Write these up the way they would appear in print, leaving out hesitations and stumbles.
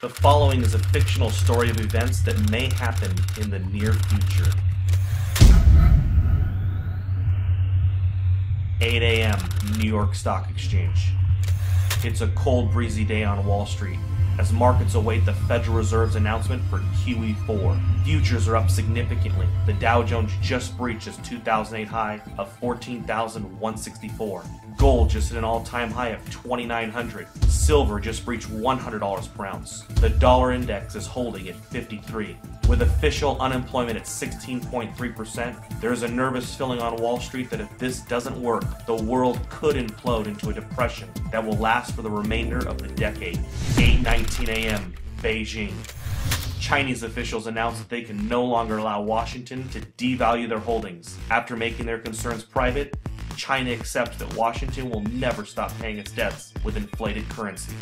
The following is a fictional story of events that may happen in the near future. 8 a.m. New York Stock Exchange. It's a cold, breezy day on Wall Street as markets await the Federal Reserve's announcement for QE4. Futures are up significantly. The Dow Jones just breached its 2008 high of 14,164. Gold just hit an all-time high of 2,900. Silver just breached $100 per ounce. The dollar index is holding at 53. With official unemployment at 16.3%, there is a nervous feeling on Wall Street that if this doesn't work, the world could implode into a depression that will last for the remainder of the decade. 8:19 a.m. Beijing. Chinese officials announced that they can no longer allow Washington to devalue their holdings. After making their concerns private, China accepts that Washington will never stop paying its debts with inflated currency.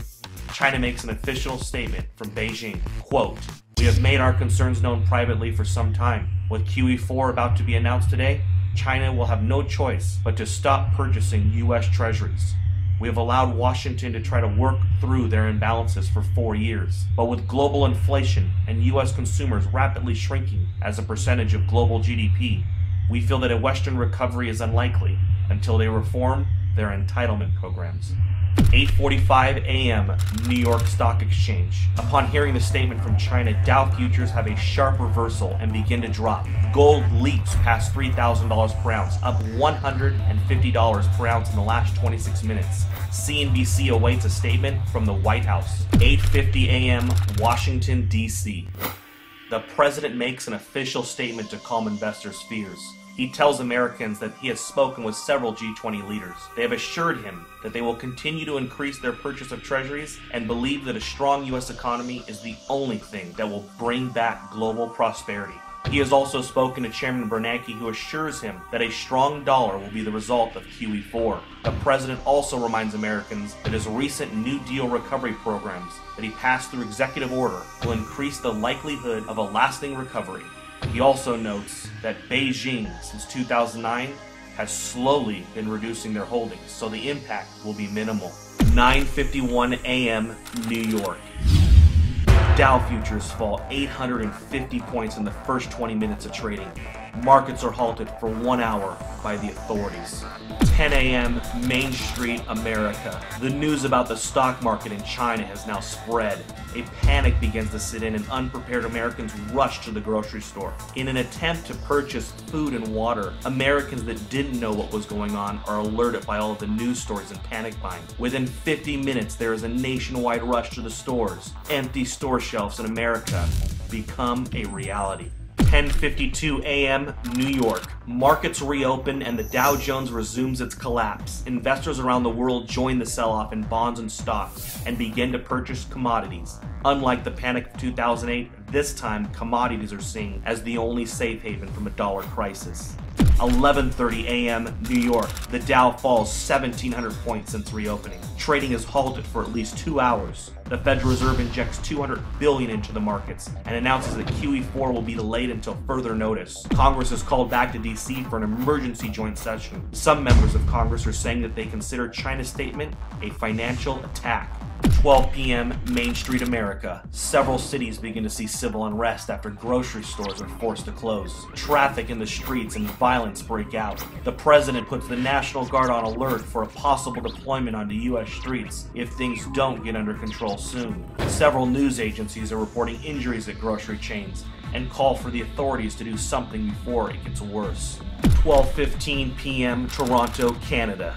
China makes an official statement from Beijing, quote, "We have made our concerns known privately for some time. With QE4 about to be announced today, China will have no choice but to stop purchasing U.S. treasuries. We have allowed Washington to try to work through their imbalances for 4 years. But with global inflation and U.S. consumers rapidly shrinking as a percentage of global GDP, we feel that a Western recovery is unlikely until they reform their entitlement programs." 8:45 a.m. New York Stock Exchange. Upon hearing the statement from China, Dow futures have a sharp reversal and begin to drop. Gold leaps past $3,000 per ounce, up $150 per ounce in the last 26 minutes. CNBC awaits a statement from the White House. 8:50 a.m. Washington, D.C. The president makes an official statement to calm investors' fears. He tells Americans that he has spoken with several G20 leaders. They have assured him that they will continue to increase their purchase of treasuries and believe that a strong U.S. economy is the only thing that will bring back global prosperity. He has also spoken to Chairman Bernanke, who assures him that a strong dollar will be the result of QE4. The president also reminds Americans that his recent New Deal recovery programs that he passed through executive order will increase the likelihood of a lasting recovery. He also notes that Beijing, since 2009, has slowly been reducing their holdings, so the impact will be minimal. 9:51 a.m. New York. Dow futures fall 850 points in the first 20 minutes of trading. Markets are halted for 1 hour by the authorities. 10 a.m. Main Street, America. The news about the stock market in China has now spread. A panic begins to set in and unprepared Americans rush to the grocery store. In an attempt to purchase food and water, Americans that didn't know what was going on are alerted by all of the news stories and panic buying. Within 50 minutes, there is a nationwide rush to the stores. Empty store shelves in America become a reality. 10:52 a.m. New York. Markets reopen and the Dow Jones resumes its collapse. Investors around the world join the sell-off in bonds and stocks and begin to purchase commodities. Unlike the panic of 2008, this time commodities are seen as the only safe haven from a dollar crisis. 11:30 a.m. New York. The Dow falls 1,700 points since reopening. Trading is halted for at least 2 hours. The Federal Reserve injects $200 billion into the markets and announces that QE4 will be delayed until further notice. Congress is called back to D.C. for an emergency joint session. Some members of Congress are saying that they consider China's statement a financial attack. 12 p.m. Main Street, America. Several cities begin to see civil unrest after grocery stores are forced to close. Traffic in the streets and violence break out. The president puts the National Guard on alert for a possible deployment onto U.S. streets if things don't get under control soon. Several news agencies are reporting injuries at grocery chains and call for the authorities to do something before it gets worse. 12:15 p.m. Toronto, Canada.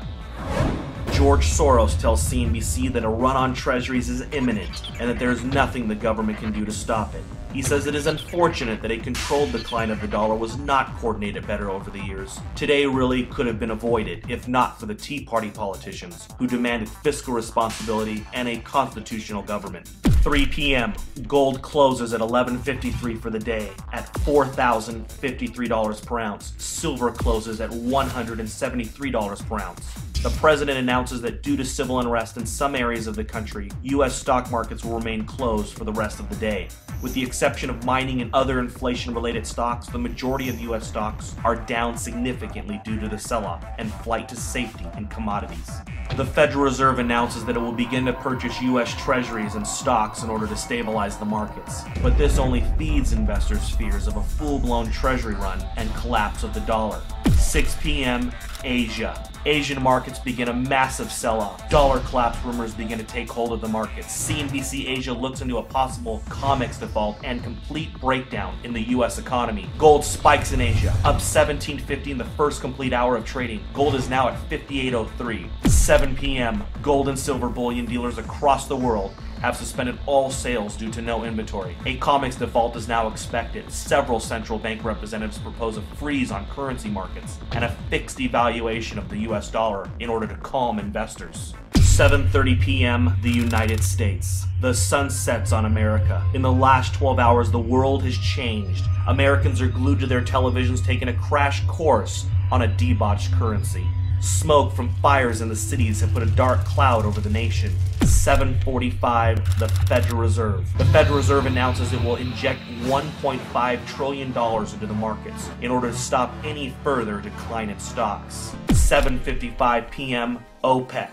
George Soros tells CNBC that a run on treasuries is imminent and that there is nothing the government can do to stop it. He says it is unfortunate that a controlled decline of the dollar was not coordinated better over the years. Today really could have been avoided if not for the Tea Party politicians who demanded fiscal responsibility and a constitutional government. 3 p.m. Gold closes at $11.53 for the day at $4,053 per ounce. Silver closes at $173 per ounce. The president announces that due to civil unrest in some areas of the country, U.S. stock markets will remain closed for the rest of the day. With the exception of mining and other inflation-related stocks, the majority of U.S. stocks are down significantly due to the sell-off and flight to safety in commodities. The Federal Reserve announces that it will begin to purchase U.S. treasuries and stocks in order to stabilize the markets. But this only feeds investors' fears of a full-blown treasury run and collapse of the dollar. 6 p.m. Asia. Asian markets begin a massive sell-off. Dollar collapse rumors begin to take hold of the markets. CNBC Asia looks into a possible COMEX default and complete breakdown in the U.S. economy. Gold spikes in Asia, up 1750 in the first complete hour of trading. Gold is now at 5803. 7 p.m. Gold and silver bullion dealers across the world have suspended all sales due to no inventory. A COMEX default is now expected. Several central bank representatives propose a freeze on currency markets and a fixed devaluation of the US dollar in order to calm investors. 7:30 p.m. the United States. The sun sets on America. In the last 12 hours, the world has changed. Americans are glued to their televisions, taking a crash course on a debauched currency. Smoke from fires in the cities have put a dark cloud over the nation. 7:45, the Federal Reserve. The Federal Reserve announces it will inject $1.5 trillion into the markets in order to stop any further decline in stocks. 7:55 p.m., OPEC.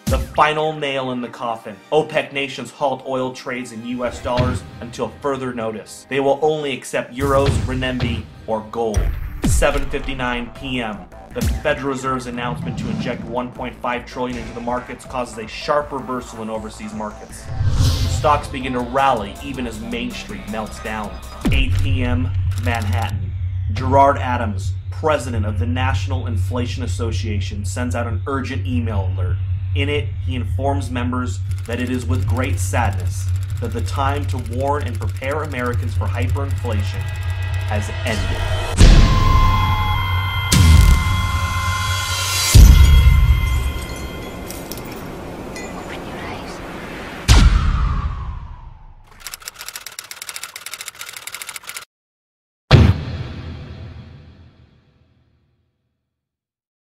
The final nail in the coffin. OPEC nations halt oil trades in US dollars until further notice. They will only accept euros, renminbi, or gold. 7:59 p.m. The Federal Reserve's announcement to inject $1.5 trillion into the markets causes a sharp reversal in overseas markets. Stocks begin to rally even as Main Street melts down. 8 p.m. Manhattan. Gerard Adams, president of the National Inflation Association, sends out an urgent email alert. In it, he informs members that it is with great sadness that the time to warn and prepare Americans for hyperinflation has ended.